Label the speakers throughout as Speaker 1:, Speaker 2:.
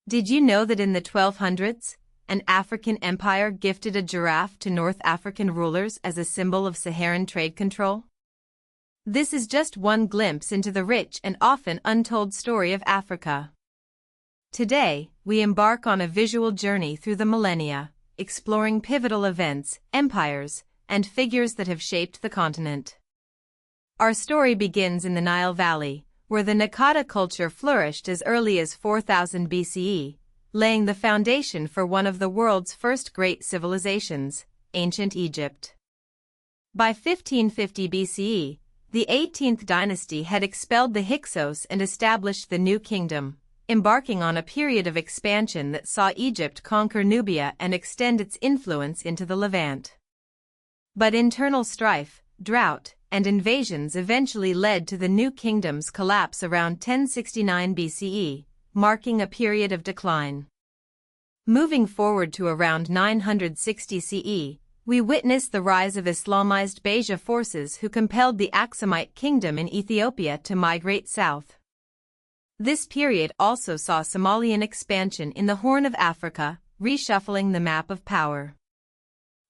Speaker 1: Did you know that in the 1200s, an African empire gifted a giraffe to North African rulers as a symbol of Saharan trade control? This is just one glimpse into the rich and often untold story of Africa. Today, we embark on a visual journey through the millennia, exploring pivotal events, empires, and figures that have shaped the continent. Our story begins in the Nile Valley, where the Nakata culture flourished as early as 4000 BCE, laying the foundation for one of the world's first great civilizations, ancient Egypt. By 1550 BCE, the 18th dynasty had expelled the Hyksos and established the New Kingdom, embarking on a period of expansion that saw Egypt conquer Nubia and extend its influence into the Levant. But internal strife, drought, and invasions eventually led to the New Kingdom's collapse around 1069 BCE, marking a period of decline. Moving forward to around 960 CE, we witness the rise of Islamized Beja forces who compelled the Aksumite kingdom in Ethiopia to migrate south. This period also saw Somalian expansion in the Horn of Africa, reshuffling the map of power.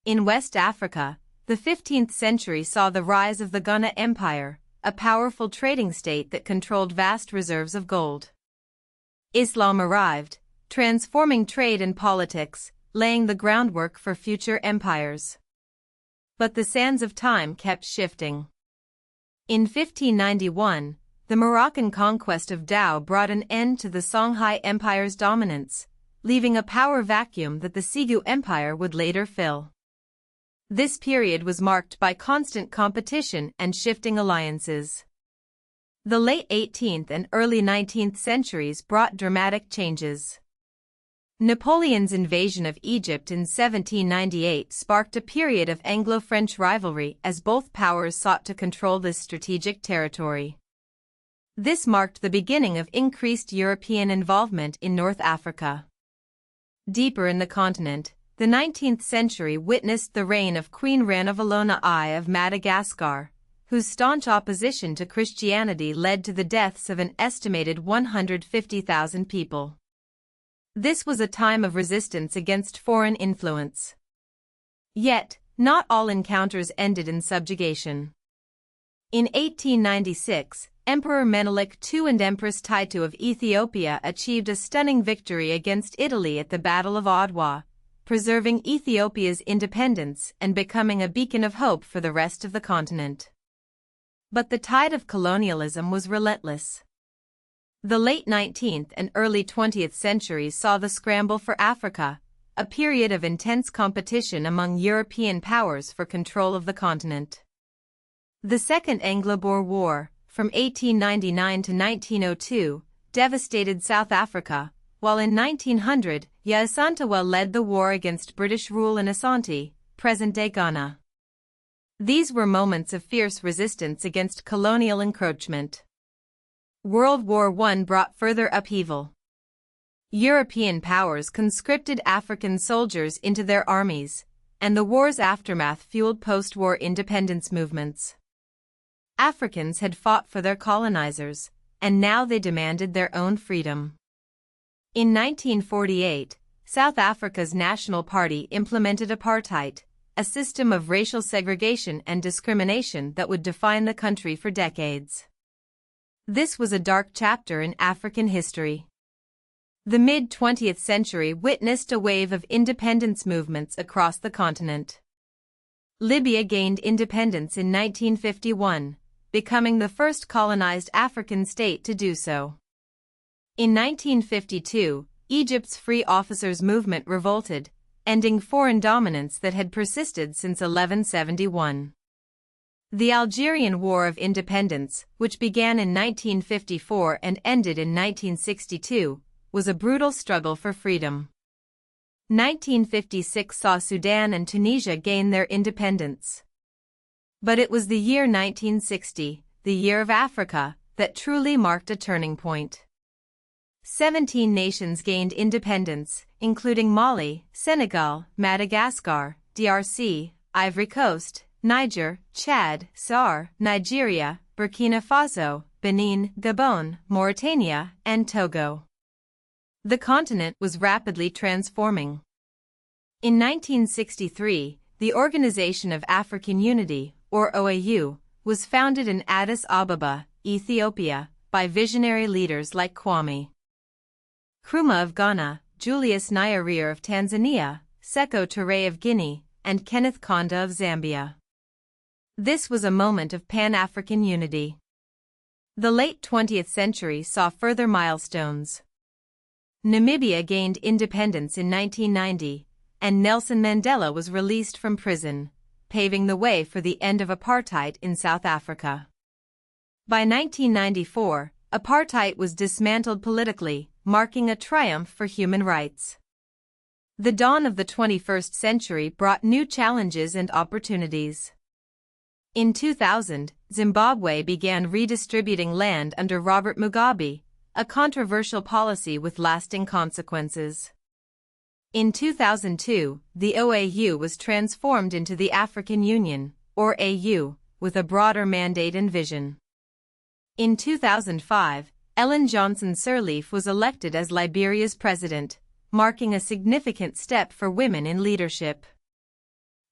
Speaker 1: In West Africa, the 15th century saw the rise of the Ghana Empire, a powerful trading state that controlled vast reserves of gold. Islam arrived, transforming trade and politics, laying the groundwork for future empires. But the sands of time kept shifting. In 1591, the Moroccan conquest of Adwa brought an end to the Songhai Empire's dominance, leaving a power vacuum that the Segu Empire would later fill. This period was marked by constant competition and shifting alliances. The late 18th and early 19th centuries brought dramatic changes. Napoleon's invasion of Egypt in 1798 sparked a period of Anglo-French rivalry as both powers sought to control this strategic territory. This marked the beginning of increased European involvement in North Africa. Deeper in the continent, the 19th century witnessed the reign of Queen Ranavalona I of Madagascar, whose staunch opposition to Christianity led to the deaths of an estimated 150,000 people. This was a time of resistance against foreign influence. Yet, not all encounters ended in subjugation. In 1896, Emperor Menelik II and Empress Taitu of Ethiopia achieved a stunning victory against Italy at the Battle of Adwa, preserving Ethiopia's independence and becoming a beacon of hope for the rest of the continent. But the tide of colonialism was relentless. The late 19th and early 20th centuries saw the scramble for Africa, a period of intense competition among European powers for control of the continent. The Second Anglo-Boer War, from 1899 to 1902, devastated South Africa, while in 1900, Asantewaa led the war against British rule in Asante, present-day Ghana. These were moments of fierce resistance against colonial encroachment. World War I brought further upheaval. European powers conscripted African soldiers into their armies, and the war's aftermath fueled post-war independence movements. Africans had fought for their colonizers, and now they demanded their own freedom. In 1948, South Africa's National Party implemented apartheid, a system of racial segregation and discrimination that would define the country for decades. This was a dark chapter in African history. The mid-20th century witnessed a wave of independence movements across the continent. Libya gained independence in 1951, becoming the first colonized African state to do so. In 1952, Egypt's Free Officers Movement revolted, ending foreign dominance that had persisted since 1171. The Algerian War of Independence, which began in 1954 and ended in 1962, was a brutal struggle for freedom. 1956 saw Sudan and Tunisia gain their independence. But it was the year 1960, the year of Africa, that truly marked a turning point. 17 nations gained independence, including Mali, Senegal, Madagascar, DRC, Ivory Coast, Niger, Chad, SAR, Nigeria, Burkina Faso, Benin, Gabon, Mauritania, and Togo. The continent was rapidly transforming. In 1963, the Organization of African Unity, or OAU, was founded in Addis Ababa, Ethiopia, by visionary leaders like Kwame Nkrumah of Ghana, Julius Nyerere of Tanzania, Sekou Touré of Guinea, and Kenneth Kaunda of Zambia. This was a moment of Pan-African unity. The late 20th century saw further milestones. Namibia gained independence in 1990, and Nelson Mandela was released from prison, paving the way for the end of apartheid in South Africa. By 1994, apartheid was dismantled politically, marking a triumph for human rights. The dawn of the 21st century brought new challenges and opportunities. In 2000, Zimbabwe began redistributing land under Robert Mugabe, a controversial policy with lasting consequences. In 2002, the OAU was transformed into the African Union, or AU, with a broader mandate and vision. In 2005, Ellen Johnson Sirleaf was elected as Liberia's president, marking a significant step for women in leadership.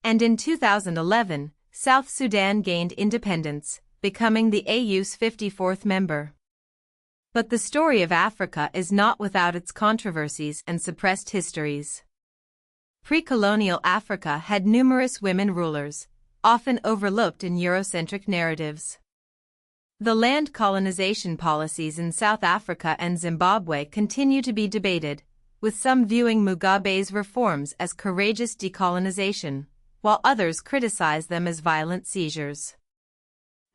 Speaker 1: And in 2011, South Sudan gained independence, becoming the AU's 54th member. But the story of Africa is not without its controversies and suppressed histories. Pre-colonial Africa had numerous women rulers, often overlooked in Eurocentric narratives. The land colonization policies in South Africa and Zimbabwe continue to be debated, with some viewing Mugabe's reforms as courageous decolonization, while others criticize them as violent seizures.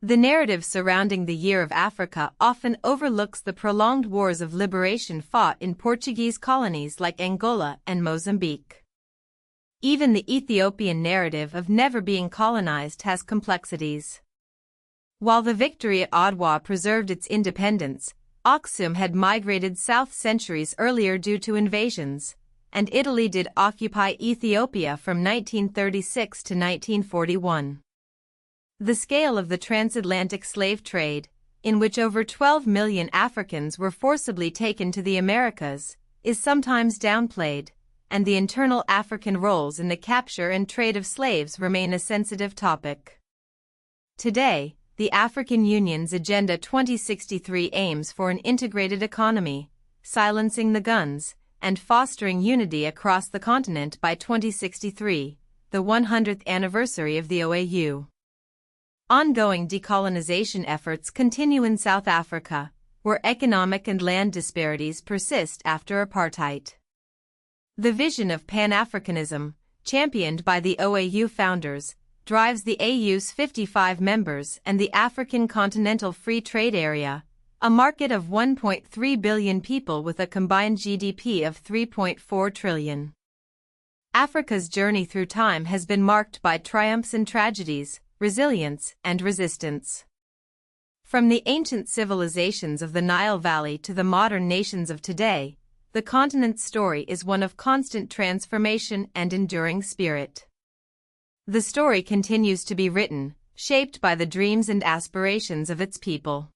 Speaker 1: The narrative surrounding the Year of Africa often overlooks the prolonged wars of liberation fought in Portuguese colonies like Angola and Mozambique. Even the Ethiopian narrative of never being colonized has complexities. While the victory at Adwa preserved its independence, Aksum had migrated south centuries earlier due to invasions, and Italy did occupy Ethiopia from 1936 to 1941. The scale of the transatlantic slave trade, in which over 12 million Africans were forcibly taken to the Americas, is sometimes downplayed, and the internal African roles in the capture and trade of slaves remain a sensitive topic. Today, the African Union's Agenda 2063 aims for an integrated economy, silencing the guns, and fostering unity across the continent by 2063, the 100th anniversary of the OAU. Ongoing decolonization efforts continue in South Africa, where economic and land disparities persist after apartheid. The vision of Pan-Africanism, championed by the OAU founders, drives the AU's 55 members and the African Continental Free Trade Area, a market of 1.3 billion people with a combined GDP of 3.4 trillion. Africa's journey through time has been marked by triumphs and tragedies, resilience, and resistance. From the ancient civilizations of the Nile Valley to the modern nations of today, the continent's story is one of constant transformation and enduring spirit. The story continues to be written, shaped by the dreams and aspirations of its people.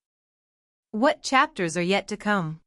Speaker 1: What chapters are yet to come?